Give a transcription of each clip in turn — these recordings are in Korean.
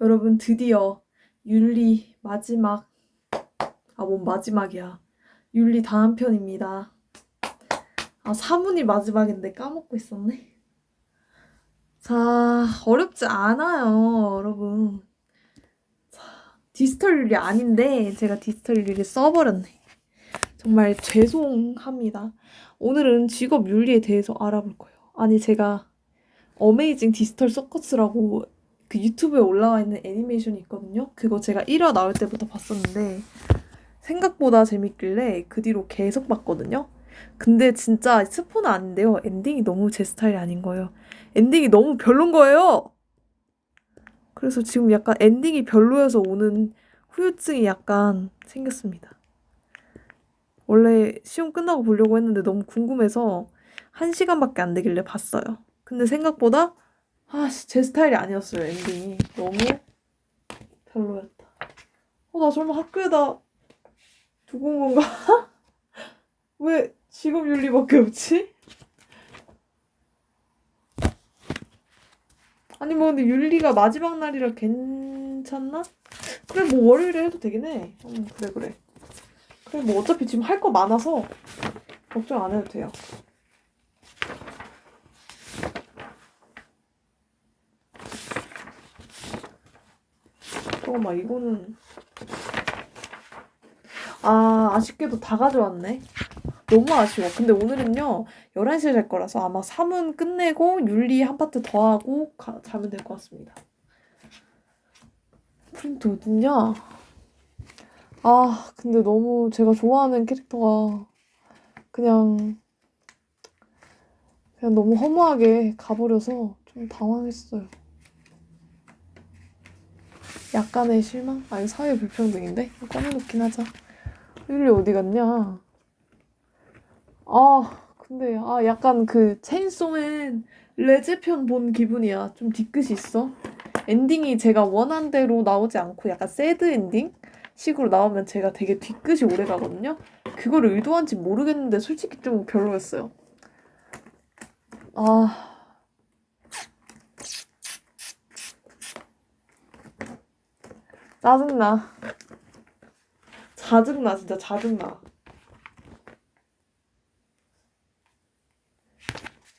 여러분 드디어 윤리 마지막 뭔 마지막이야. 윤리 다음 편입니다. 사문이 마지막인데 까먹고 있었네. 자, 어렵지 않아요, 여러분. 자, 디지털 윤리 아닌데 제가 디지털 윤리를 써버렸네. 정말 죄송합니다. 오늘은 직업 윤리에 대해서 알아볼 거예요. 아니, 제가 어메이징 디지털 서커스라고 그 유튜브에 올라와 있는 애니메이션이 있거든요. 그거 제가 1화 나올 때부터 봤었는데 생각보다 재밌길래 그 뒤로 계속 봤거든요. 근데 진짜 스포는 아닌데요. 엔딩이 너무 제 스타일이 아닌 거예요. 엔딩이 너무 별론 거예요. 그래서 지금 약간 엔딩이 별로여서 오는 후유증이 약간 생겼습니다. 원래 시험 끝나고 보려고 했는데 너무 궁금해서 1시간밖에 안 되길래 봤어요. 근데 생각보다 제 스타일이 아니었어요. 엔딩이 너무 별로였다. 나 설마 학교에다 두고 온 건가? 왜 직업윤리밖에 없지? 아니 뭐 근데 윤리가 마지막 날이라 괜찮나? 그래 뭐 월요일에 해도 되긴 해. 그래. 그래 뭐 어차피 지금 할 거 많아서 걱정 안 해도 돼요. 잠깐만 이거는 아쉽게도 다 가져왔네. 너무 아쉬워. 근데 오늘은요 11시에 잘 거라서 아마 3문 끝내고 윤리 한 파트 더 하고 자면 될 것 같습니다. 프린트 어딨냐? 근데 너무 제가 좋아하는 캐릭터가 그냥 너무 허무하게 가버려서 좀 당황했어요. 약간의 실망? 이거 사회 불평등인데? 꺼내놓긴 하자. 윤리 어디 갔냐? 근데 약간 그 체인소맨 레제편 본 기분이야. 좀 뒤끝이 있어. 엔딩이 제가 원한 대로 나오지 않고 약간 새드 엔딩 식으로 나오면 제가 되게 뒤끝이 오래 가거든요. 그걸 의도한지 모르겠는데 솔직히 좀 별로였어요. 짜증나. 진짜 짜증나.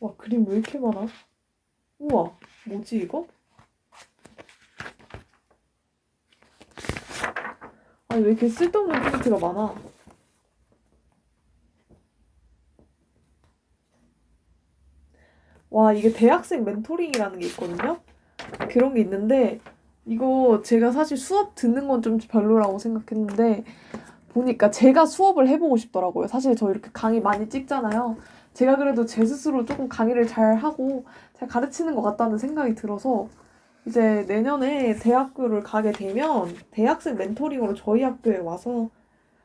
와, 그림 왜 이렇게 많아? 우와, 뭐지 이거? 아니, 왜 이렇게 쓸데없는 프린트가 많아? 와, 이게 대학생 멘토링이라는 게 있거든요? 그런 게 있는데, 이거 제가 사실 수업 듣는 건 좀 별로라고 생각했는데, 보니까 제가 수업을 해보고 싶더라고요. 사실 저 이렇게 강의 많이 찍잖아요. 제가 그래도 제 스스로 조금 강의를 잘 하고 잘 가르치는 것 같다는 생각이 들어서 이제 내년에 대학교를 가게 되면 대학생 멘토링으로 저희 학교에 와서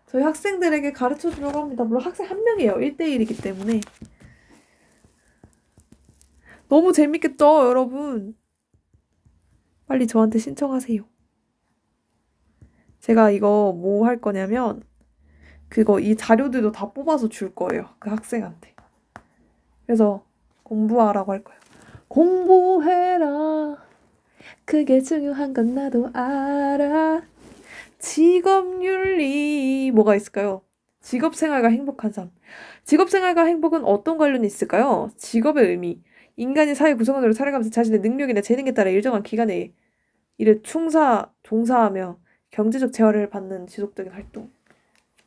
저희 학생들에게 가르쳐 주려고 합니다. 물론 학생 한 명이에요. 1대1이기 때문에. 너무 재밌겠죠, 여러분? 빨리 저한테 신청하세요. 제가 이거 뭐 할 거냐면 이 자료들도 다 뽑아서 줄 거예요. 그 학생한테. 그래서 공부하라고 할 거예요. 공부해라. 그게 중요한 건 나도 알아. 직업윤리 뭐가 있을까요? 직업생활과 행복한 삶. 직업생활과 행복은 어떤 관련이 있을까요? 직업의 의미. 인간이 사회 구성원으로 살아가면서 자신의 능력이나 재능에 따라 일정한 기간에 일에 종사하며 경제적 재화를 받는 지속적인 활동.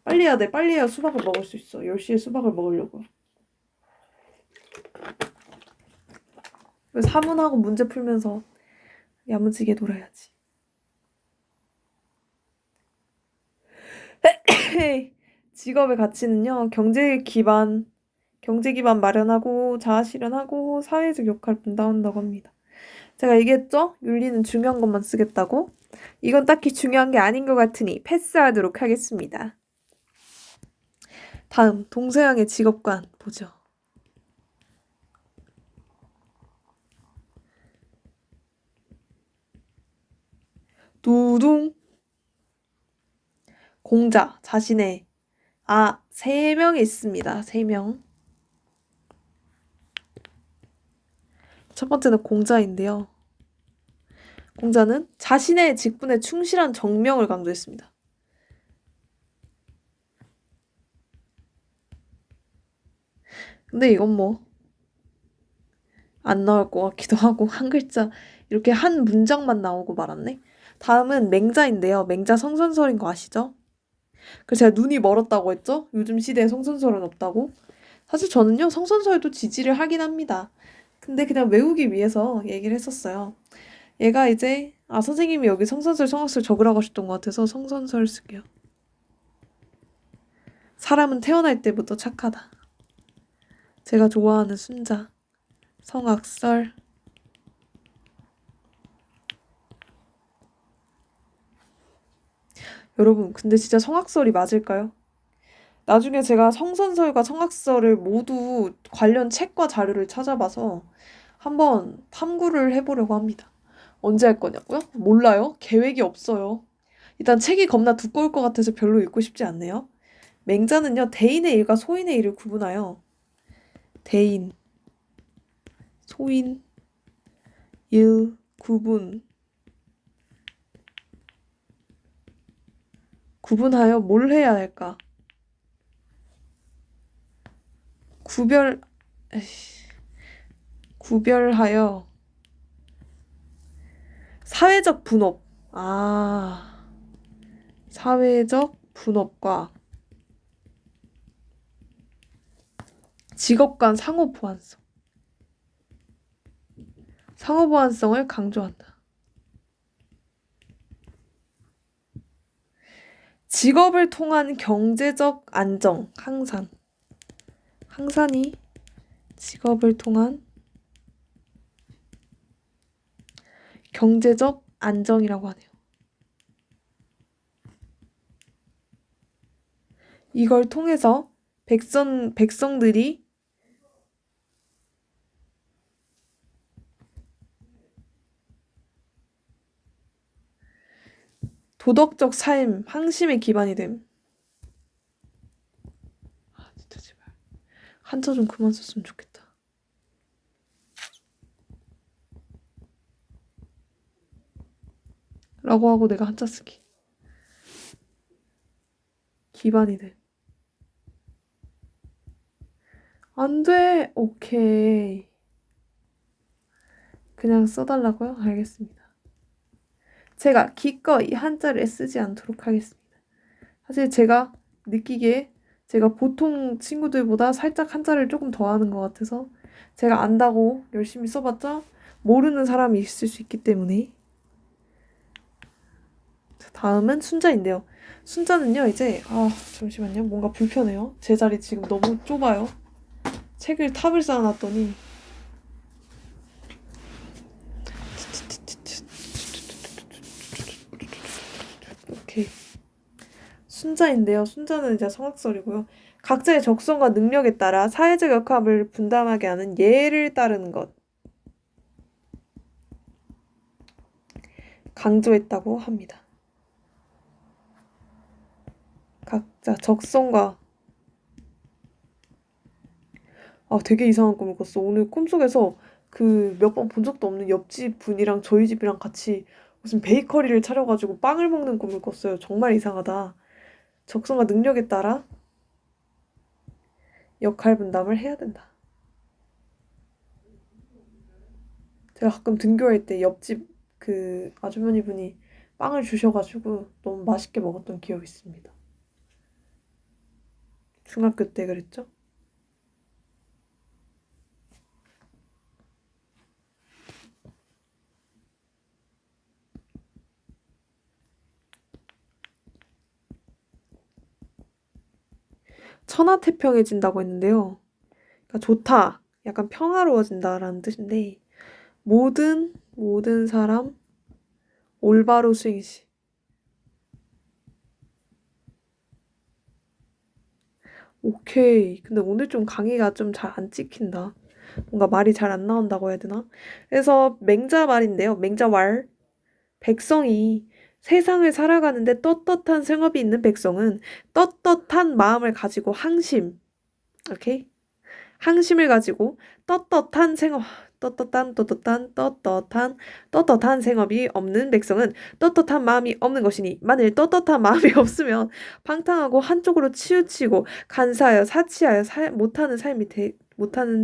빨리 해야 돼. 빨리 해야 수박을 먹을 수 있어. 10시에 수박을 먹으려고. 사문하고 문제 풀면서 야무지게 놀아야지. 직업의 가치는요, 경제 기반 마련하고 자아 실현하고 사회적 역할을 분담한다고 합니다. 제가 얘기했죠? 윤리는 중요한 것만 쓰겠다고? 이건 딱히 중요한 게 아닌 것 같으니 패스하도록 하겠습니다. 다음, 동서양의 직업관 보죠. 두둥. 공자, 자신의 3명이 있습니다. 3명. 첫 번째는 공자인데요. 공자는 자신의 직분에 충실한 정명을 강조했습니다. 근데 이건 뭐 안 나올 것 같기도 하고 한 글자 이렇게 한 문장만 나오고 말았네. 다음은 맹자인데요. 맹자 성선설인 거 아시죠? 그래서 제가 눈이 멀었다고 했죠? 요즘 시대에 성선설은 없다고. 사실 저는요 성선설도 지지를 하긴 합니다. 근데 그냥 외우기 위해서 얘기를 했었어요. 얘가 이제 선생님이 여기 성선설 성악설 적으라고 하셨던 것 같아서 성선설 쓸게요. 사람은 태어날 때부터 착하다. 제가 좋아하는 순자 성악설. 여러분 근데 진짜 성악설이 맞을까요? 나중에 제가 성선설과 성악설을 모두 관련 책과 자료를 찾아봐서 한번 탐구를 해보려고 합니다. 언제 할 거냐고요? 몰라요. 계획이 없어요. 일단 책이 겁나 두꺼울 것 같아서 별로 읽고 싶지 않네요. 맹자는요. 대인의 일과 소인의 일을 구분하여 대인, 소인, 일, 구분하여 뭘 해야 할까? 구별하여 사회적 분업. 사회적 분업과 직업 간 상호 보완성. 상호 보완성을 강조한다. 직업을 통한 경제적 안정, 항산. 항산이 직업을 통한 경제적 안정이라고 하네요. 이걸 통해서 백성들이 도덕적 삶, 항심의 기반이 됨. 진짜 제발. 한자 좀 그만 썼으면 좋겠다. 라고 하고 내가 한자 쓰기. 기반이 돼. 안 돼. 오케이. 그냥 써달라고요? 알겠습니다. 제가 기꺼이 한자를 쓰지 않도록 하겠습니다. 사실 제가 느끼기에 제가 보통 친구들보다 살짝 한자를 조금 더 하는 것 같아서 제가 안다고 열심히 써봤자 모르는 사람이 있을 수 있기 때문에. 다음은 순자인데요. 순자는요 이제 잠시만요. 뭔가 불편해요. 제 자리 지금 너무 좁아요. 책을 탑을 쌓아놨더니 오케이. 순자인데요. 순자는 이제 성악설이고요. 각자의 적성과 능력에 따라 사회적 역할을 분담하게 하는 예를 따르는 것 강조했다고 합니다. 각자 적성과 되게 이상한 꿈을 꿨어. 오늘 꿈속에서 그 몇 번 본 적도 없는 옆집 분이랑 저희 집이랑 같이 무슨 베이커리를 차려가지고 빵을 먹는 꿈을 꿨어요. 정말 이상하다. 적성과 능력에 따라 역할 분담을 해야 된다. 제가 가끔 등교할 때 옆집 그 아주머니 분이 빵을 주셔가지고 너무 맛있게 먹었던 기억이 있습니다. 중학교 때 그랬죠? 천하태평해진다고 했는데요. 그러니까 좋다, 약간 평화로워진다라는 뜻인데 모든 사람 올바로 수행시. 오케이. 근데 오늘 좀 강의가 좀 잘 안 찍힌다. 뭔가 말이 잘 안 나온다고 해야 되나? 그래서 맹자 말인데요. 맹자왈. 백성이 세상을 살아가는데 떳떳한 생업이 있는 백성은 떳떳한 마음을 가지고 항심. 오케이? 항심을 가지고 떳떳한 생업. 떳떳한 생업이 없는 백성은 떳떳한 마음이 없는 것이니 만일 떳떳한 마음이 없으면 방탕하고 한쪽으로 치우치고 간사하여 사치하여 못하는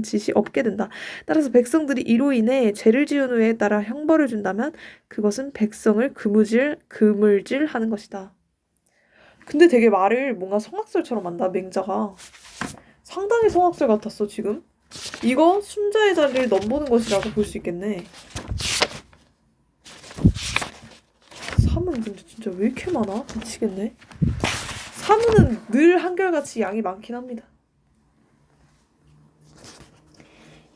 짓이 없게 된다. 따라서 백성들이 이로 인해 죄를 지은 후에 따라 형벌을 준다면 그것은 백성을 그물질하는 것이다. 근데 되게 말을 뭔가 성악설처럼 한다, 맹자가. 상당히 성악설 같았어, 지금. 이거 순자의 자리를 넘보는 것이라고 볼 수 있겠네. 3은 근데 진짜 왜 이렇게 많아? 미치겠네. 3은은 늘 한결같이 양이 많긴 합니다.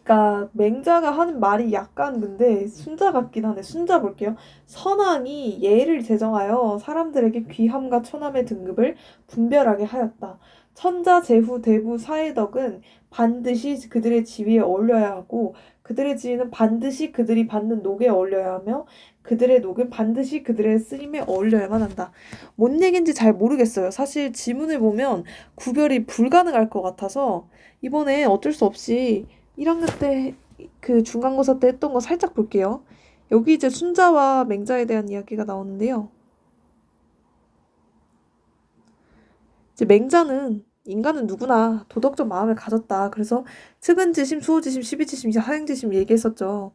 그러니까 맹자가 하는 말이 약간 근데 순자 같긴 하네. 순자 볼게요. 선왕이 예를 제정하여 사람들에게 귀함과 처남의 등급을 분별하게 하였다. 천자, 제후, 대부, 사회덕은 반드시 그들의 지위에 어울려야 하고 그들의 지위는 반드시 그들이 받는 녹에 어울려야 하며 그들의 녹은 반드시 그들의 쓰임에 어울려야만 한다. 뭔 얘기인지 잘 모르겠어요. 사실 지문을 보면 구별이 불가능할 것 같아서 이번에 어쩔 수 없이 1학년 때 그 중간고사 때 했던 거 살짝 볼게요. 여기 이제 순자와 맹자에 대한 이야기가 나오는데요. 이제 맹자는 인간은 누구나 도덕적 마음을 가졌다. 그래서 측은지심, 수호지심, 시비지심, 이제 하행지심 얘기했었죠.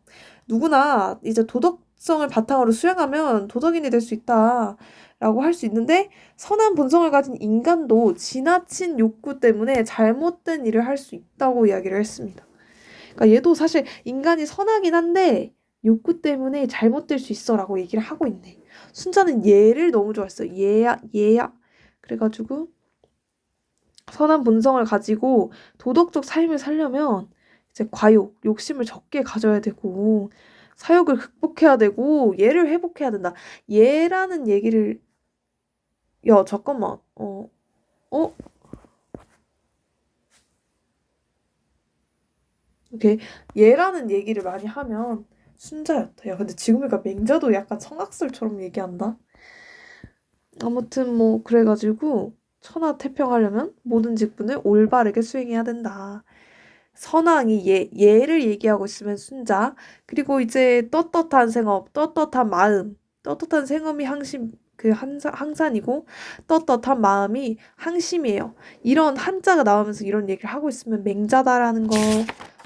누구나 이제 도덕성을 바탕으로 수행하면 도덕인이 될 수 있다. 라고 할 수 있는데 선한 본성을 가진 인간도 지나친 욕구 때문에 잘못된 일을 할 수 있다고 이야기를 했습니다. 그러니까 얘도 사실 인간이 선하긴 한데 욕구 때문에 잘못될 수 있어라고 얘기를 하고 있네. 순자는 얘를 너무 좋아했어요. 얘야. 그래가지고 선한 본성을 가지고 도덕적 삶을 살려면 이제 과욕, 욕심을 적게 가져야 되고 사욕을 극복해야 되고 얘를 회복해야 된다. 얘라는 얘기를 잠깐만. 이렇게 얘라는 얘기를 많이 하면 순자였다. 야, 근데 지금 보니까 맹자도 약간 성악설처럼 얘기한다. 아무튼 뭐 그래가지고 천하태평하려면 모든 직분을 올바르게 수행해야 된다. 선왕이 얘를 얘기하고 있으면 순자. 그리고 이제 떳떳한 생업, 떳떳한 마음. 떳떳한 생업이 항산이고 떳떳한 마음이 항심이에요. 이런 한자가 나오면서 이런 얘기를 하고 있으면 맹자다라는 거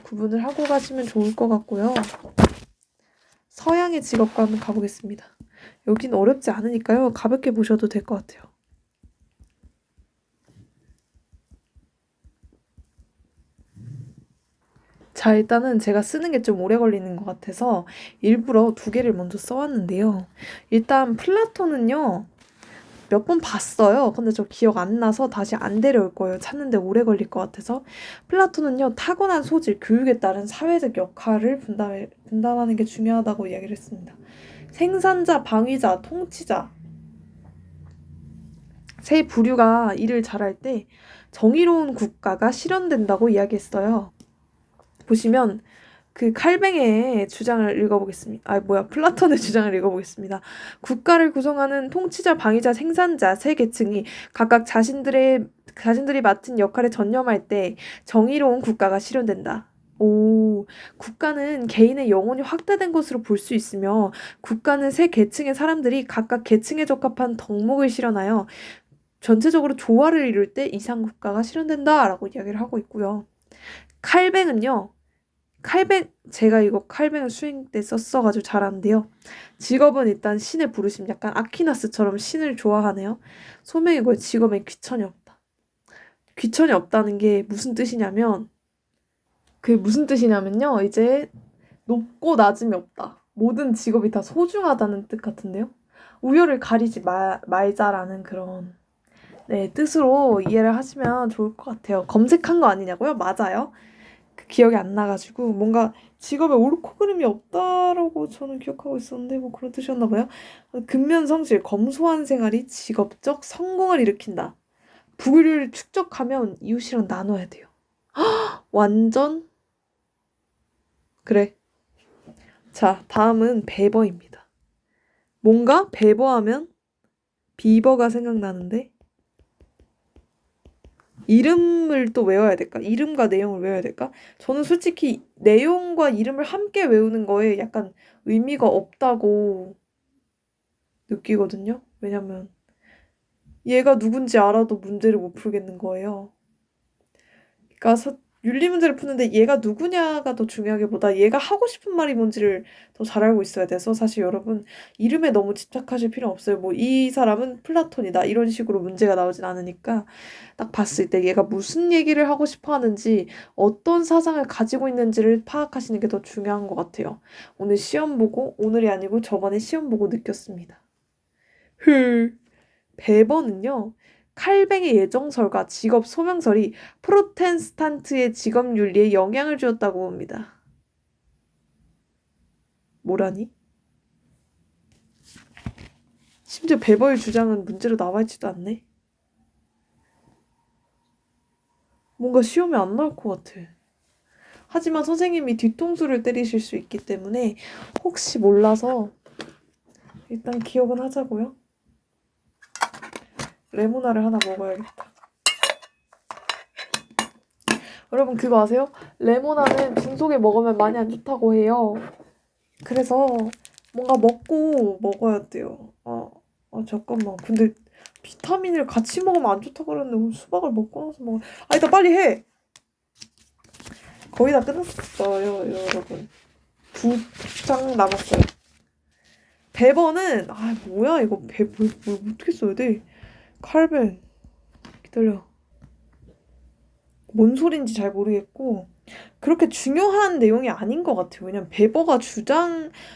구분을 하고 가시면 좋을 것 같고요. 서양의 직업과 한번 가보겠습니다. 여긴 어렵지 않으니까요. 가볍게 보셔도 될 것 같아요. 자, 일단은 제가 쓰는 게 좀 오래 걸리는 것 같아서 일부러 2개를 먼저 써왔는데요. 일단 플라톤은요. 몇 번 봤어요. 근데 저 기억 안 나서 다시 안 데려올 거예요. 찾는데 오래 걸릴 것 같아서. 플라톤은요. 타고난 소질, 교육에 따른 사회적 역할을 분담하는 게 중요하다고 이야기를 했습니다. 생산자, 방위자, 통치자 세 부류가 일을 잘할 때 정의로운 국가가 실현된다고 이야기했어요. 보시면 그 칼뱅의 주장을 읽어보겠습니다. 플라톤의 주장을 읽어보겠습니다. 국가를 구성하는 통치자, 방위자, 생산자 세 계층이 각각 자신들이 맡은 역할에 전념할 때 정의로운 국가가 실현된다. 국가는 개인의 영혼이 확대된 것으로 볼 수 있으며 국가는 세 계층의 사람들이 각각 계층에 적합한 덕목을 실현하여 전체적으로 조화를 이룰 때 이상 국가가 실현된다라고 이야기를 하고 있고요. 칼뱅은요. 제가 이거 칼뱅을 수행 때 썼어가지고 잘 아는데요. 직업은 일단 신의 부르심, 약간 아퀴나스처럼 신을 좋아하네요. 소명이고요. 직업엔 귀천이 없다. 귀천이 없다는 게 무슨 뜻이냐면 이제 높고 낮음이 없다. 모든 직업이 다 소중하다는 뜻 같은데요. 우열을 가리지 말자라는 그런 뜻으로 이해를 하시면 좋을 것 같아요. 검색한 거 아니냐고요? 맞아요. 기억이 안 나가지고 뭔가 직업에 옳고 그름이 없다라고 저는 기억하고 있었는데 뭐 그런 뜻이었나 봐요. 근면성실, 검소한 생활이 직업적 성공을 일으킨다. 부를 축적하면 이웃이랑 나눠야 돼요. 완전 그래. 자, 다음은 배버입니다. 뭔가 배버하면 비버가 생각나는데 이름을 또 외워야 될까? 이름과 내용을 외워야 될까? 저는 솔직히 내용과 이름을 함께 외우는 거에 약간 의미가 없다고 느끼거든요. 왜냐면 얘가 누군지 알아도 문제를 못 풀겠는 거예요. 그러니까 윤리 문제를 푸는데 얘가 누구냐가 더 중요하기보다 얘가 하고 싶은 말이 뭔지를 더 잘 알고 있어야 돼서 사실 여러분 이름에 너무 집착하실 필요 없어요. 뭐 이 사람은 플라톤이다 이런 식으로 문제가 나오진 않으니까 딱 봤을 때 얘가 무슨 얘기를 하고 싶어 하는지 어떤 사상을 가지고 있는지를 파악하시는 게 더 중요한 것 같아요. 오늘 시험 보고 오늘이 아니고 저번에 시험 보고 느꼈습니다. 배번은요. 칼뱅의 예정설과 직업 소명설이 프로테스탄트의 직업 윤리에 영향을 주었다고 봅니다. 뭐라니? 심지어 배버의 주장은 문제로 나와 있지도 않네. 뭔가 시험에 안 나올 것 같아. 하지만 선생님이 뒤통수를 때리실 수 있기 때문에 혹시 몰라서 일단 기억은 하자고요. 레모나를 하나 먹어야겠다. 여러분 그거 아세요? 레모나는 빈속에 먹으면 많이 안 좋다고 해요. 그래서 뭔가 먹고 먹어야 돼요. 잠깐만. 근데 비타민을 같이 먹으면 안 좋다고 그랬는데 수박을 먹고 나서 먹어. 일단 빨리 해. 거의 다 끝났어요, 여러분. 2장 남았어요. 배번은 뭐야 이거 뭘 어떻게 써야 돼? 칼뱅 기다려. 뭔 소린지 잘 모르겠고 그렇게 중요한 내용이 아닌 것 같아요. 왜냐면 베버가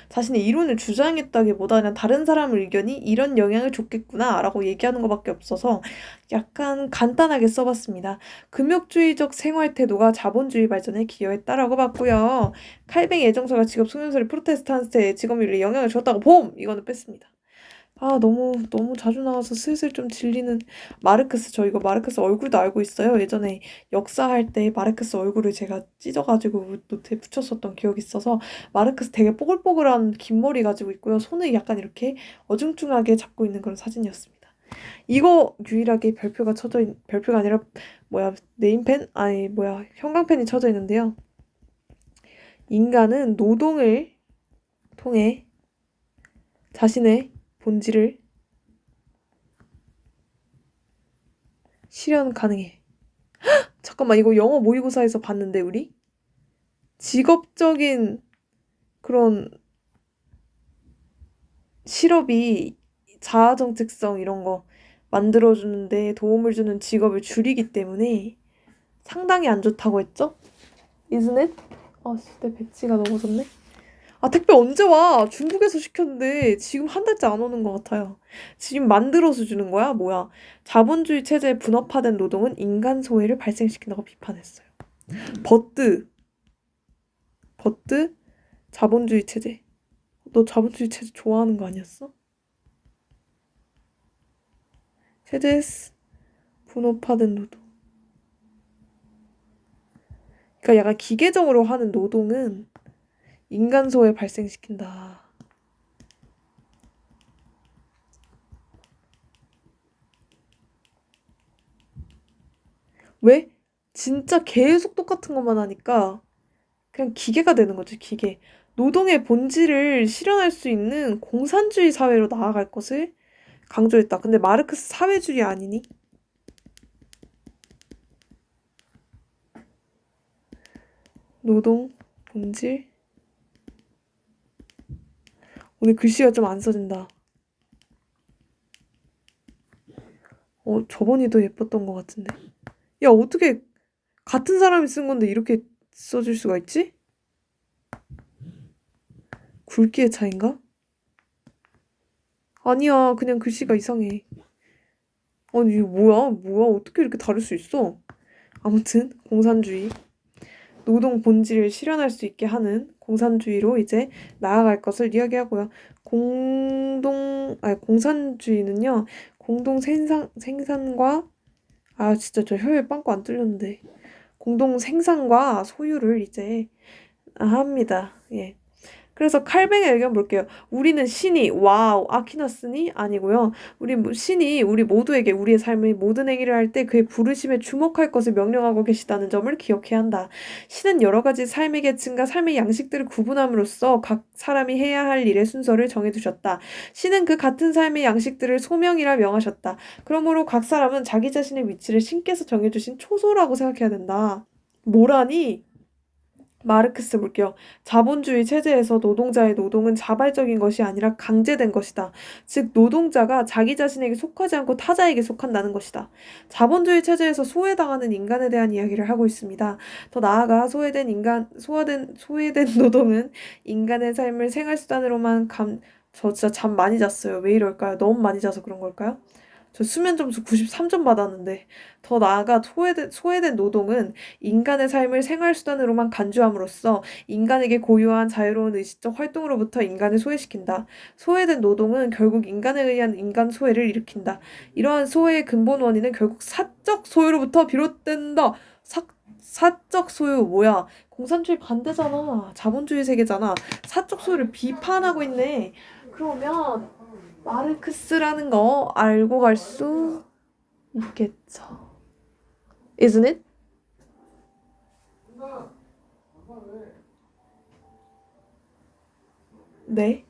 자신의 이론을 주장했다기보다 그냥 다른 사람의 의견이 이런 영향을 줬겠구나라고 얘기하는 것밖에 없어서 약간 간단하게 써봤습니다. 금욕주의적 생활 태도가 자본주의 발전에 기여했다라고 봤고요. 칼뱅의 애정서가 직업 소명설이 프로테스탄트의 직업윤리에 영향을 줬다고 봄! 이거는 뺐습니다. 너무 자주 나와서 슬슬 좀 질리는 마르크스. 저 이거 마르크스 얼굴도 알고 있어요. 예전에 역사할 때 마르크스 얼굴을 제가 찢어가지고 노트에 붙였었던 기억이 있어서 마르크스 되게 뽀글뽀글한 긴 머리 가지고 있고요. 손을 약간 이렇게 어중중하게 잡고 있는 그런 사진이었습니다. 이거 유일하게 별표가 아니라 네임펜? 형광펜이 쳐져 있는데요. 인간은 노동을 통해 자신의 본질을 실현 가능해. 잠깐만 이거 영어 모의고사에서 봤는데 우리? 직업적인 그런 실업이 자아정 특성 이런 거 만들어주는데 도움을 주는 직업을 줄이기 때문에 상당히 안 좋다고 했죠? Isn't it? 내 배치가 넘어졌네. 택배 언제 와? 중국에서 시켰는데 지금 한 달째 안 오는 것 같아요. 지금 만들어서 주는 거야? 뭐야? 자본주의 체제에 분업화된 노동은 인간 소외를 발생시킨다고 비판했어요. 버트 자본주의 체제. 너 자본주의 체제 좋아하는 거 아니었어? 체제에 분업화된 노동. 그러니까 약간 기계적으로 하는 노동은 인간 소외 발생시킨다. 왜? 진짜 계속 똑같은 것만 하니까 그냥 기계가 되는 거지, 기계. 노동의 본질을 실현할 수 있는 공산주의 사회로 나아갈 것을 강조했다. 근데 마르크스 사회주의 아니니? 노동, 본질. 오늘 글씨가 좀 안 써진다. 저번이 더 예뻤던 것 같은데. 야, 어떻게 같은 사람이 쓴 건데 이렇게 써질 수가 있지? 굵기의 차인가? 아니야, 그냥 글씨가 이상해. 아니, 이거 뭐야? 어떻게 이렇게 다를 수 있어? 아무튼, 공산주의. 노동 본질을 실현할 수 있게 하는 공산주의로 이제 나아갈 것을 이야기하고요. 공산주의는요, 공동 생산과, 진짜 저 혀에 빵꾸 안 뚫렸는데. 공동 생산과 소유를 이제 합니다. 예. 그래서 칼뱅의 의견 볼게요. 우리는 신이 와우 아키나스니 아니고요. 신이 우리 모두에게 우리의 삶의 모든 행위를 할 때 그의 부르심에 주목할 것을 명령하고 계시다는 점을 기억해야 한다. 신은 여러 가지 삶의 계층과 삶의 양식들을 구분함으로써 각 사람이 해야 할 일의 순서를 정해두셨다. 신은 그 같은 삶의 양식들을 소명이라 명하셨다. 그러므로 각 사람은 자기 자신의 위치를 신께서 정해주신 초소라고 생각해야 된다. 뭐라니? 마르크스 볼게요. 자본주의 체제에서 노동자의 노동은 자발적인 것이 아니라 강제된 것이다. 즉 노동자가 자기 자신에게 속하지 않고 타자에게 속한다는 것이다. 자본주의 체제에서 소외당하는 인간에 대한 이야기를 하고 있습니다. 더 나아가 소외된 노동은 인간의 삶을 생활수단으로만 저 진짜 잠 많이 잤어요. 왜 이럴까요? 너무 많이 자서 그런 걸까요? 저 수면 점수 93점 받았는데 더 나아가 소외된 노동은 인간의 삶을 생활수단으로만 간주함으로써 인간에게 고유한 자유로운 의식적 활동으로부터 인간을 소외시킨다. 소외된 노동은 결국 인간에 의한 인간 소외를 일으킨다. 이러한 소외의 근본 원인은 결국 사적 소유로부터 비롯된다. 사적 소유 뭐야? 공산주의 반대잖아. 자본주의 세계잖아. 사적 소유를 비판하고 있네. 그러면 마르크스라는 거 알고 갈 수 있겠죠. Isn't it? 네.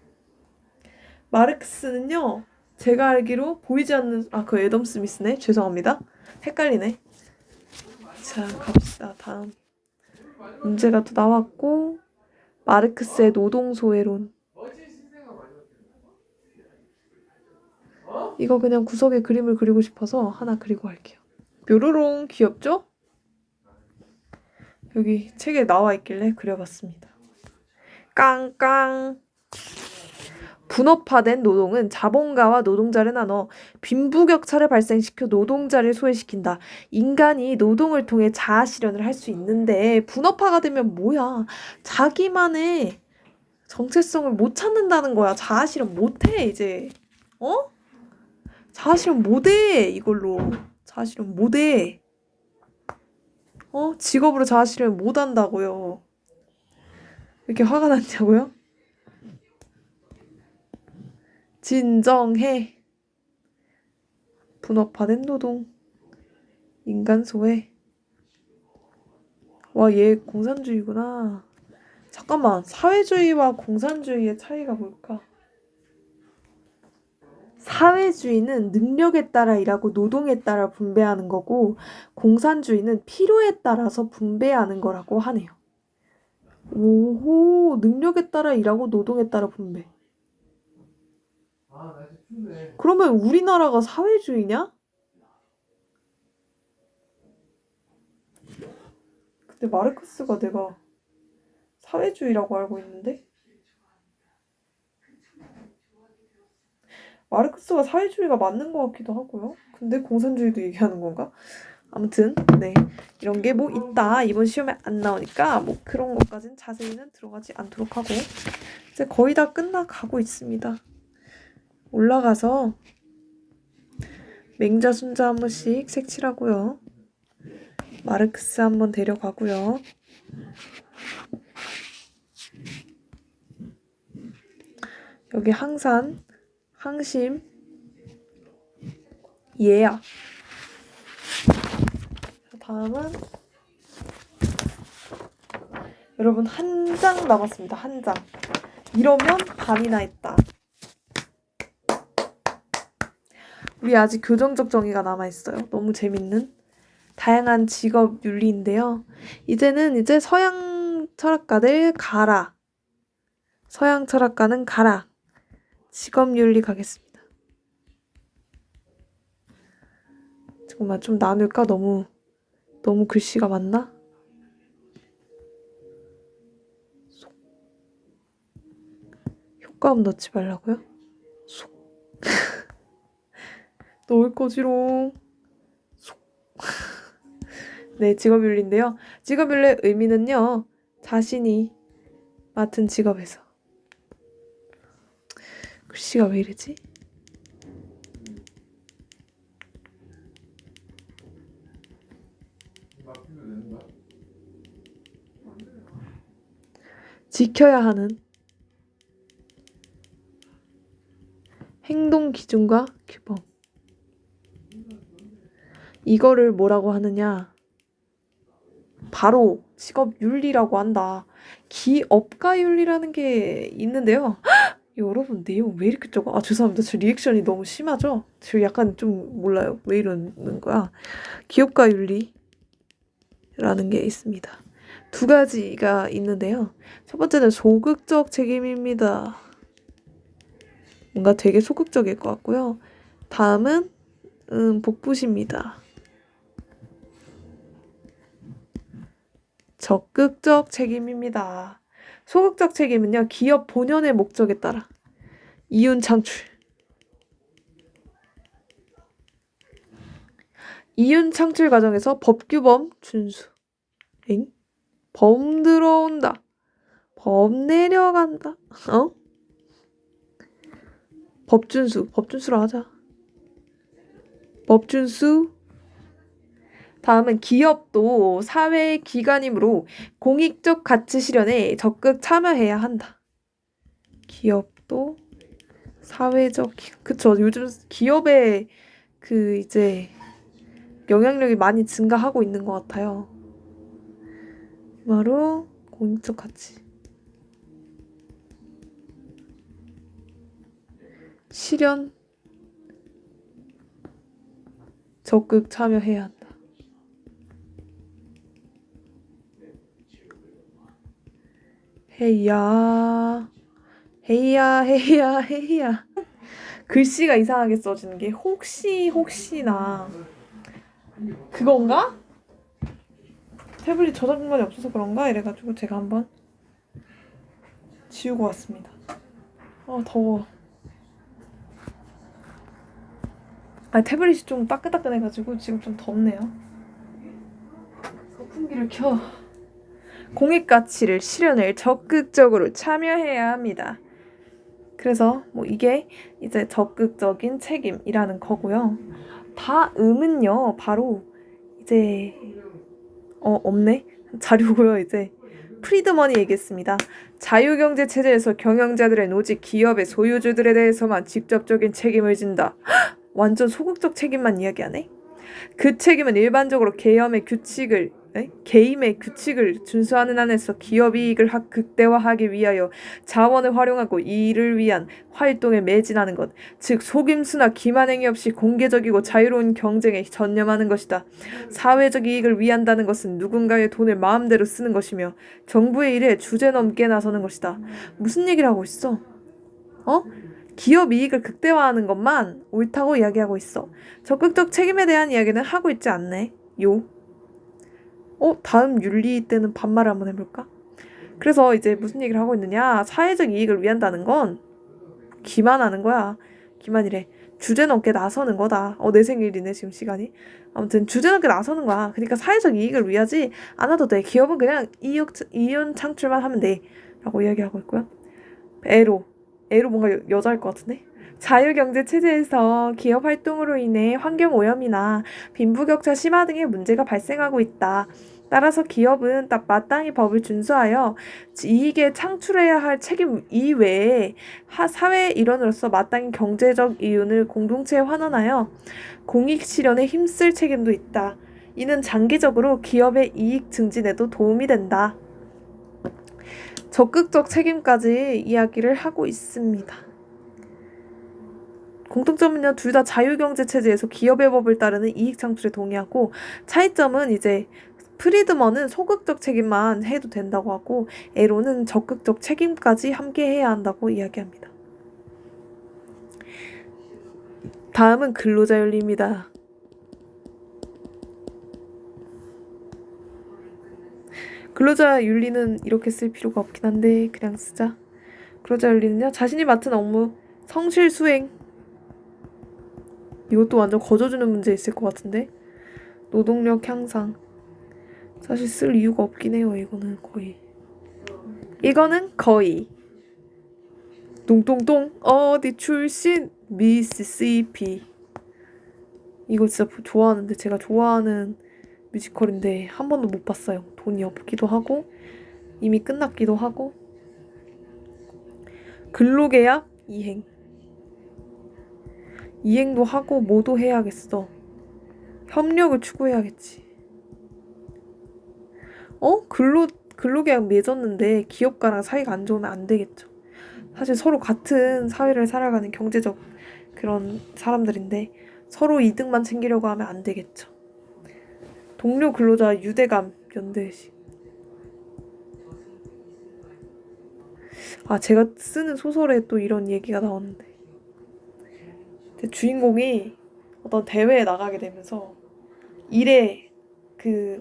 마르크스는요. 제가 알기로 보이지 않는 그 애덤 스미스네. 죄송합니다. 헷갈리네. 자, 갑시다. 다음 문제가 또 나왔고 마르크스의 노동소외론. 이거 그냥 구석에 그림을 그리고 싶어서 하나 그리고 할게요. 뾰로롱 귀엽죠? 여기 책에 나와 있길래 그려봤습니다. 깡깡. 분업화된 노동은 자본가와 노동자를 나눠 빈부격차를 발생시켜 노동자를 소외시킨다. 인간이 노동을 통해 자아실현을 할 수 있는데 분업화가 되면 뭐야? 자기만의 정체성을 못 찾는다는 거야. 자아실현 못해 이제. 어? 자아실현 못해 이걸로. 자아실현 못해. 직업으로 자아실현 못한다고요. 왜 이렇게 화가 났냐고요? 진정해. 분업화된 노동. 인간 소외. 와, 얘 공산주의구나. 잠깐만, 사회주의와 공산주의의 차이가 뭘까? 사회주의는 능력에 따라 일하고 노동에 따라 분배하는 거고 공산주의는 필요에 따라서 분배하는 거라고 하네요. 오호, 능력에 따라 일하고 노동에 따라 분배. 그러면 우리나라가 사회주의냐? 근데 마르크스가 내가 사회주의라고 알고 있는데? 마르크스가 사회주의가 맞는 것 같기도 하고요. 근데 공산주의도 얘기하는 건가? 아무튼 네, 이런 게 뭐 있다. 이번 시험에 안 나오니까 뭐 그런 것까지는 자세히는 들어가지 않도록 하고 이제 거의 다 끝나가고 있습니다. 올라가서 맹자 순자 한 번씩 색칠하고요. 마르크스 한번 데려가고요. 여기 항산, 항심, 얘야. 다음은 여러분 한 장 남았습니다. 한 장. 이러면 반이나 했다. 우리 아직 교정적 정의가 남아있어요. 너무 재밌는 다양한 직업 윤리인데요. 이제는 서양 철학가들 가라. 서양 철학가는 가라. 직업 윤리 가겠습니다. 잠깐만 좀 나눌까? 너무 글씨가 많나? 효과음 넣지 말라고요? 넣을 거지롱. 네, 직업윤리인데요. 직업윤리의 의미는요. 자신이 맡은 직업에서. 글씨가 왜 이러지? 지켜야 하는 행동 기준과 규범. 이거를 뭐라고 하느냐? 바로 직업윤리라고 한다. 기업가윤리라는 게 있는데요. 여러분 내용 왜 이렇게 적어? 아 죄송합니다. 저 리액션이 너무 심하죠? 저 약간 좀 몰라요. 왜 이러는 거야? 기업가윤리라는 게 있습니다. 두 가지가 있는데요. 첫 번째는 소극적 책임입니다. 뭔가 되게 소극적일 것 같고요. 다음은 복붙입니다. 적극적 책임입니다. 소극적 책임은요. 기업 본연의 목적에 따라 이윤 창출. 이윤 창출 과정에서 법규범 준수. 엥? 범 들어온다. 법 내려간다. 법준수로 하자. 법준수. 다음은 기업도 사회의 기관이므로 공익적 가치 실현에 적극 참여해야 한다. 기업도 사회적 그쵸. 요즘 기업의 이제 영향력이 많이 증가하고 있는 것 같아요. 바로 공익적 가치 실현 적극 참여해야 한다. 헤이야 글씨가 이상하게 써지는 게 혹시나 그건가? 태블릿 저장 공간이 없어서 그런가? 이래가지고 제가 한번 지우고 왔습니다. 더워. 태블릿이 좀 따끈따끈해가지고 지금 좀 덥네요. 선풍기를 켜. 공익가치를 실현을 적극적으로 참여해야 합니다. 그래서 이게 이제 적극적인 책임이라는 거고요. 다음은요, 바로 이제 없네? 자료고요. 이제 프리드머니 얘기했습니다. 자유경제 체제에서 경영자들은 오직 기업의 소유주들에 대해서만 직접적인 책임을 진다. 완전 소극적 책임만 이야기하네. 그 책임은 일반적으로 계엄의 규칙을 준수하는 한에서 기업 이익을 극대화하기 위하여 자원을 활용하고 이를 위한 활동에 매진하는 것, 즉 속임수나 기만 행위 없이 공개적이고 자유로운 경쟁에 전념하는 것이다. 사회적 이익을 위한다는 것은 누군가의 돈을 마음대로 쓰는 것이며 정부의 일에 주제넘게 나서는 것이다. 무슨 얘기를 하고 있어? 기업 이익을 극대화하는 것만 옳다고 이야기하고 있어. 적극적 책임에 대한 이야기는 하고 있지 않네. 다음 윤리 때는 반말을 한번 해볼까? 그래서 이제 무슨 얘기를 하고 있느냐? 사회적 이익을 위한다는 건 기만하는 거야. 기만이래. 주제넘게 나서는 거다. 내 생일이네 지금 시간이. 아무튼 주제넘게 나서는 거야. 그러니까 사회적 이익을 위하지 않아도 돼. 기업은 그냥 이윤 창출만 하면 돼. 라고 이야기하고 있고요. 애로 뭔가 여자일 것 같은데? 자유경제 체제에서 기업 활동으로 인해 환경오염이나 빈부격차 심화 등의 문제가 발생하고 있다. 따라서 기업은 마땅히 법을 준수하여 이익에 창출해야 할 책임 이외에 사회 일원으로서 마땅히 경제적 이윤을 공동체에 환원하여 공익 실현에 힘쓸 책임도 있다. 이는 장기적으로 기업의 이익 증진에도 도움이 된다. 적극적 책임까지 이야기를 하고 있습니다. 공통점은요, 둘 다 자유경제 체제에서 기업의 법을 따르는 이익 창출에 동의하고, 차이점은 이제 프리드먼은 소극적 책임만 해도 된다고 하고 에로는 적극적 책임까지 함께 해야 한다고 이야기합니다. 다음은 근로자 윤리입니다. 근로자 윤리는 이렇게 쓸 필요가 없긴 한데 그냥 쓰자. 근로자 윤리는요, 자신이 맡은 업무 성실 수행. 이것도 완전 거저주는 문제 있을 것 같은데. 노동력 향상. 사실 쓸 이유가 없긴 해요. 이거는 거의 똥똥똥 어디 출신 미시시피. 이거 진짜 좋아하는데, 제가 좋아하는 뮤지컬인데 한 번도 못 봤어요. 돈이 없기도 하고 이미 끝났기도 하고. 근로계약 이행. 이행도 하고 뭐도 해야겠어. 협력을 추구해야겠지. 근로계약 맺었는데 기업가랑 사이가 안 좋으면 안 되겠죠. 사실 서로 같은 사회를 살아가는 경제적 그런 사람들인데 서로 이득만 챙기려고 하면 안 되겠죠. 동료 근로자 유대감 연대식. 제가 쓰는 소설에 또 이런 얘기가 나오는데 주인공이 어떤 대회에 나가게 되면서 일에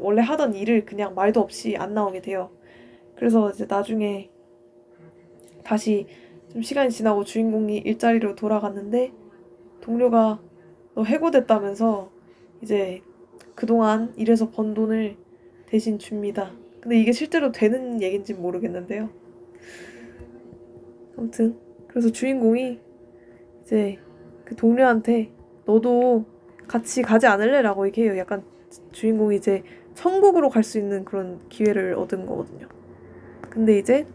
원래 하던 일을 그냥 말도 없이 안 나오게 돼요. 그래서 이제 나중에 다시 좀 시간이 지나고 주인공이 일자리로 돌아갔는데 동료가 너 해고됐다면서 이제 그동안 일해서 번 돈을 대신 줍니다. 근데 이게 실제로 되는 얘기인지 모르겠는데요. 아무튼 그래서 주인공이 이제 그 동료한테 너도 같이 가지 않을래? 라고 얘기해요. 약간 주인공이 이제 천국으로 갈 수 있는 그런 기회를 얻은 거거든요. 근데 이제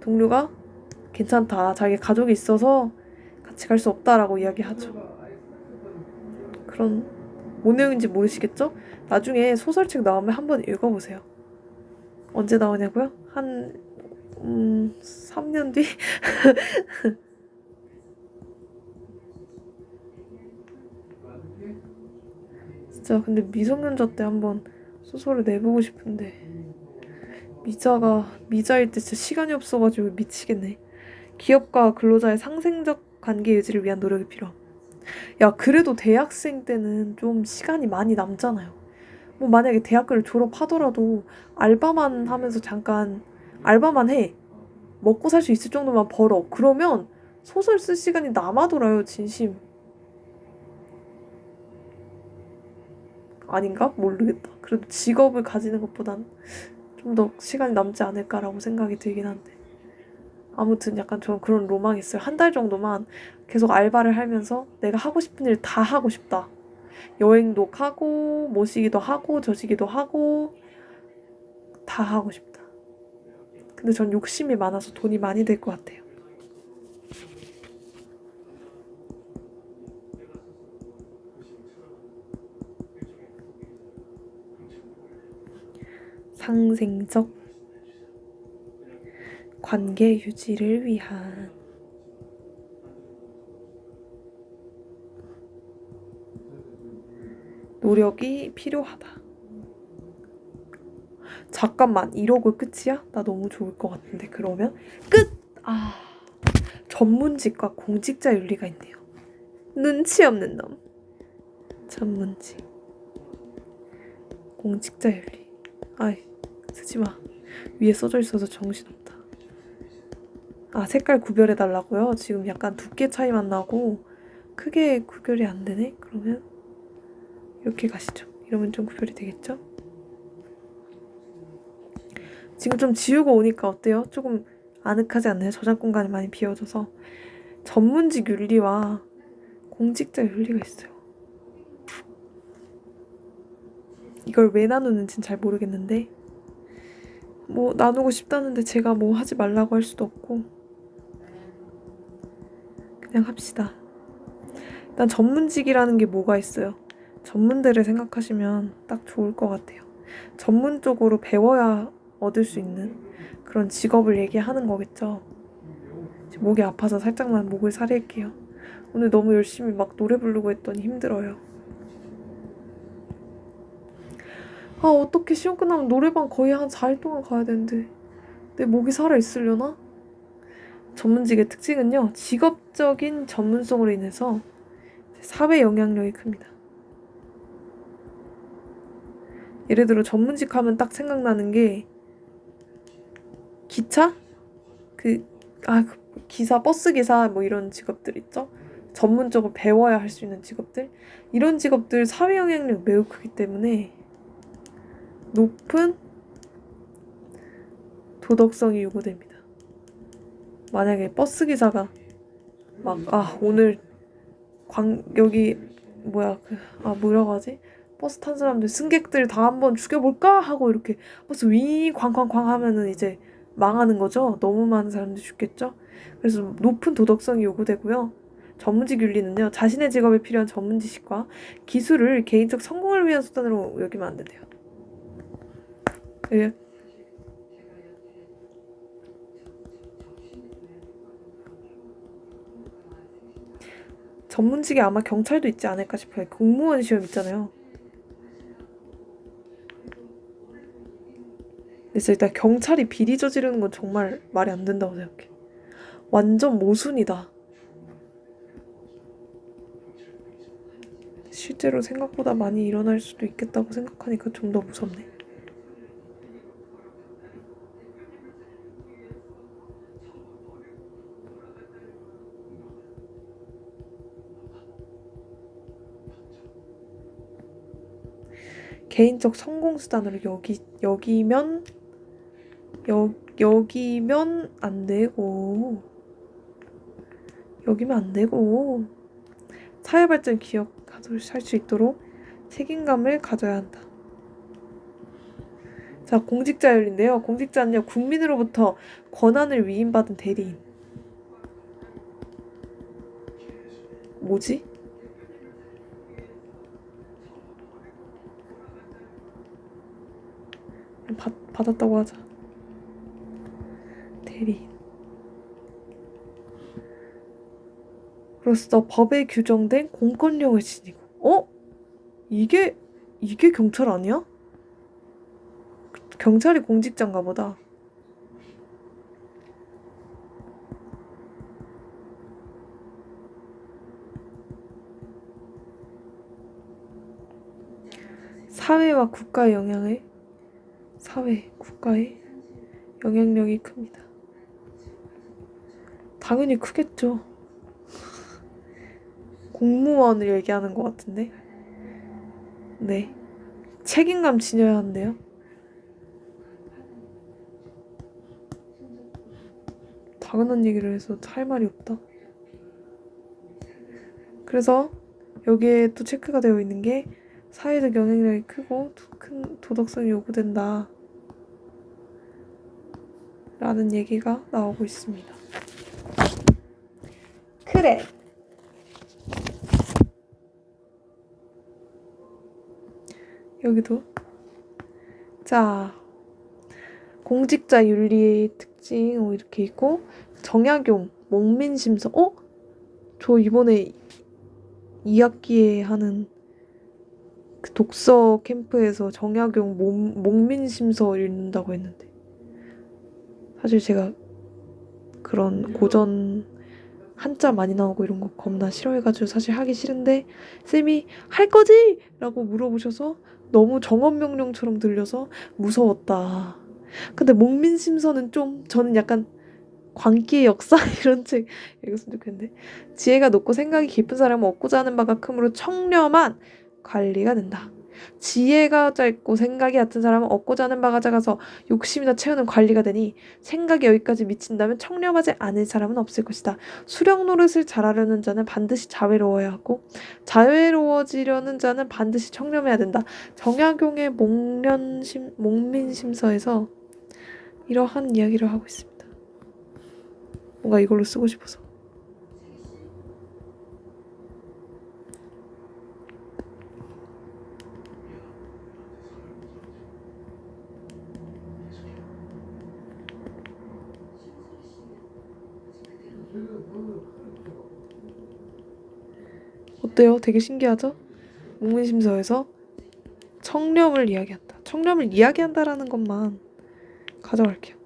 동료가 괜찮다. 자기 가족이 있어서 같이 갈 수 없다라고 이야기하죠. 그런 뭔 내용인지 모르시겠죠? 나중에 소설책 나오면 한번 읽어보세요. 언제 나오냐고요? 한 3년 뒤? 진짜 근데 미성년자 때 한번 소설을 내보고 싶은데 미자일 때 진짜 시간이 없어가지고 미치겠네. 기업과 근로자의 상생적 관계 유지를 위한 노력이 필요함. 야, 그래도 대학생 때는 좀 시간이 많이 남잖아요. 뭐 만약에 대학교를 졸업하더라도 알바만 하면서 잠깐 알바만 해. 먹고 살 수 있을 정도만 벌어. 그러면 소설 쓸 시간이 남아돌아요, 진심. 아닌가? 모르겠다. 그래도 직업을 가지는 것보단 좀 더 시간이 남지 않을까라고 생각이 들긴 한데. 아무튼 약간 저는 그런 로망이 있어요. 한 달 정도만 계속 알바를 하면서 내가 하고 싶은 일 다 하고 싶다. 여행도 가고 모시기도 하고 저시기도 하고 다 하고 싶다. 근데 전 욕심이 많아서 돈이 많이 들 것 같아요. 상생적 관계 유지를 위한 노력이 필요하다. 잠깐만, 이러고 끝이야? 나 너무 좋을 것 같은데. 그러면 끝! 전문직과 공직자 윤리가 있네요. 눈치 없는 놈. 전문직. 공직자 윤리. 쓰지 마. 위에 써져 있어서 정신없다. 색깔 구별해달라고요? 지금 약간 두께 차이만 나고 크게 구별이 안 되네? 그러면 이렇게 가시죠. 이러면 좀 구별이 되겠죠? 지금 좀 지우고 오니까 어때요? 조금 아늑하지 않나요? 저장 공간이 많이 비어져서. 전문직 윤리와 공직자 윤리가 있어요. 이걸 왜 나누는지는 잘 모르겠는데 뭐 나누고 싶다는데 제가 뭐 하지 말라고 할 수도 없고 그냥 합시다. 일단 전문직이라는 게 뭐가 있어요. 전문대를 생각하시면 딱 좋을 것 같아요. 전문적으로 배워야 얻을 수 있는 그런 직업을 얘기하는 거겠죠. 목이 아파서 살짝만 목을 사릴게요. 오늘 너무 열심히 막 노래 부르고 했더니 힘들어요. 어떻게 시험 끝나면 노래방 거의 한 4일 동안 가야 되는데 내 목이 살아있으려나? 전문직의 특징은요. 직업적인 전문성으로 인해서 사회 영향력이 큽니다. 예를 들어 전문직 하면 딱 생각나는 게 기차? 기사, 버스 기사 뭐 이런 직업들 있죠? 전문적으로 배워야 할 수 있는 직업들? 이런 직업들 사회 영향력 매우 크기 때문에 높은 도덕성이 요구됩니다. 만약에 버스 기사가 오늘 여기 뭐라고 하지? 버스 탄 사람들 승객들 다 한번 죽여볼까? 하고 이렇게 버스 윙 쾅쾅쾅 하면은 이제 망하는 거죠. 너무 많은 사람들이 죽겠죠. 그래서 높은 도덕성이 요구되고요. 전문직 윤리는요, 자신의 직업에 필요한 전문 지식과 기술을 개인적 성공을 위한 수단으로 여기면 안 된대요. 예. 전문직에 아마 경찰도 있지 않을까 싶어요. 공무원 시험 있잖아요. 그래서 일단 경찰이 비리 저지르는 건 정말 말이 안 된다고 생각해. 완전 모순이다. 실제로 생각보다 많이 일어날 수도 있겠다고 생각하니까 좀 더 무섭네. 개인적 성공 수단으로 여기면 안 되고, 여기면 안 되고, 사회 발전 기억할 수 있도록 책임감을 가져야 한다. 자, 공직자윤리인데요. 공직자는요, 국민으로부터 권한을 위임받은 대리인. 뭐지? 받았다고 하자. 대리인. 로서 법에 규정된 공권력을 지니고. 이게 경찰 아니야? 경찰이 공직자인가 보다. 사회와 국가의 영향력이 큽니다. 당연히 크겠죠. 공무원을 얘기하는 것 같은데. 네. 책임감 지녀야 한대요. 당연한 얘기를 해서 할 말이 없다. 그래서 여기에 또 체크가 되어 있는 게 사회적 영향력이 크고 큰 도덕성이 요구된다 라는 얘기가 나오고 있습니다. 그래. 여기도 자, 공직자 윤리의 특징 이렇게 있고, 정약용, 목민심서. 저 이번에 2학기에 하는 그 독서 캠프에서 정약용 목민심서 읽는다고 했는데, 사실 제가 그런 고전 한자 많이 나오고 이런 거 겁나 싫어해가지고 사실 하기 싫은데, 쌤이 할 거지? 라고 물어보셔서 너무 정언명령처럼 들려서 무서웠다. 근데 목민심서는 좀 저는 약간 광기의 역사 이런 책 읽었으면 좋겠는데, 지혜가 높고 생각이 깊은 사람은 얻고자 하는 바가 크므로 청렴한 관리가 된다. 지혜가 짧고 생각이 얕은 사람은 얻고자 하는 바가 작아서 욕심이나 채우는 관리가 되니 생각이 여기까지 미친다면 청렴하지 않을 사람은 없을 것이다. 수령 노릇을 잘하려는 자는 반드시 자외로워야 하고 자외로워지려는 자는 반드시 청렴해야 된다. 정약용의 목민심서에서 이러한 이야기를 하고 있습니다. 뭔가 이걸로 쓰고 싶어서. 어때요? 되게 신기하죠? 목민심서에서 청렴을 이야기한다. 청렴을 이야기한다라는 것만 가져갈게요.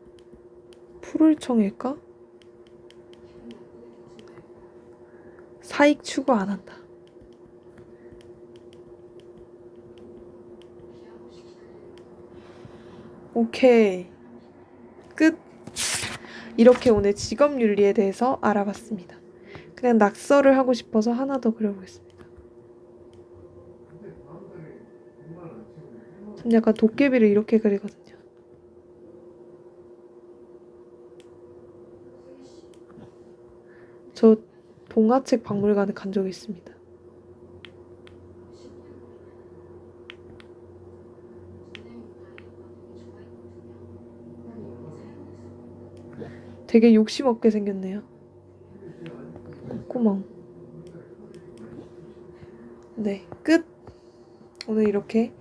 풀을 청일까? 사익 추구 안 한다. 오케이. 끝. 이렇게 오늘 직업윤리에 대해서 알아봤습니다. 그냥 낙서를 하고 싶어서 하나 더 그려보겠습니다. 전 약간 도깨비를 이렇게 그리거든요. 저 동화책 박물관에 간 적이 있습니다. 되게 욕심 없게 생겼네요. 콧구멍. 네, 끝. 오늘 이렇게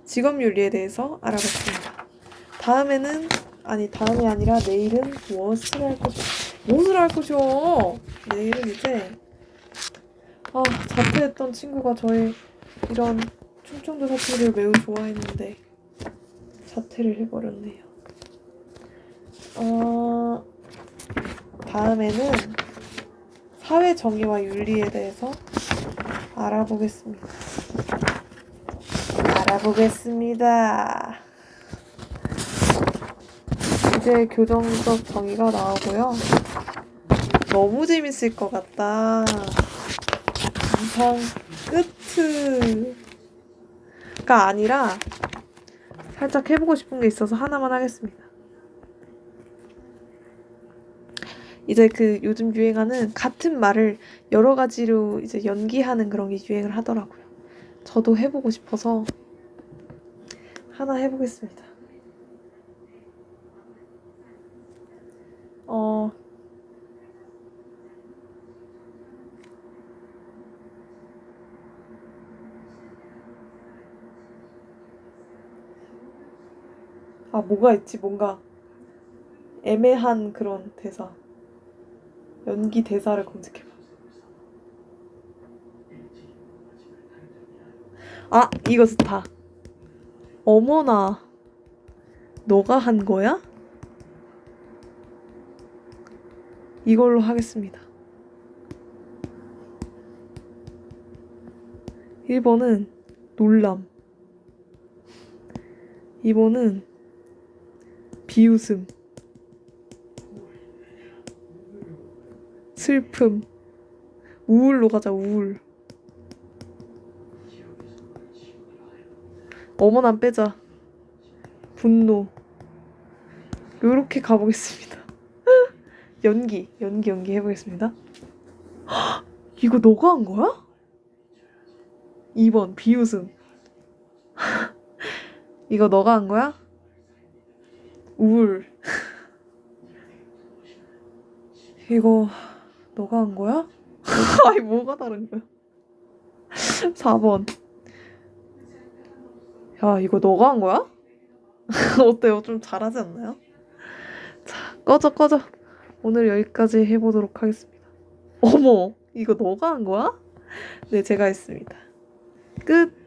직업 윤리에 대해서 알아봤습니다. 다음이 아니라 내일은 무엇을 할 것이오? 무엇을 할 것이오? 내일은 이제 자퇴했던 친구가 저의 이런 충청도 사투리를 매우 좋아했는데 자퇴를 해버렸네요. 다음에는 사회 정의와 윤리에 대해서 알아보겠습니다. 이제 교정적 정의가 나오고요. 너무 재밌을 것 같다. 이상 끝가 아니라 살짝 해보고 싶은 게 있어서 하나만 하겠습니다. 이제 그 요즘 유행하는 같은 말을 여러 가지로 이제 연기하는 그런 게 유행을 하더라고요. 저도 해보고 싶어서 하나 해보겠습니다. 뭐가 있지? 뭔가 애매한 그런 대사. 연기 대사를 검색해봐. 이거 좋다. 어머나, 너가 한 거야? 이걸로 하겠습니다. 1번은 놀람. 2번은 비웃음. 슬픔. 우울로 가자, 우울. 어머나 빼자. 분노. 요렇게 가보겠습니다. 연기 해보겠습니다. 이거 너가 한 거야? 2번 비웃음. 이거 너가 한 거야? 우울. 이거 너가 한 거야? 아니 뭐가 다른 거야? 4번. 야 이거 너가 한 거야? 어때요? 좀 잘하지 않나요? 자 꺼져. 오늘 여기까지 해보도록 하겠습니다. 어머 이거 너가 한 거야? 네 제가 했습니다. 끝.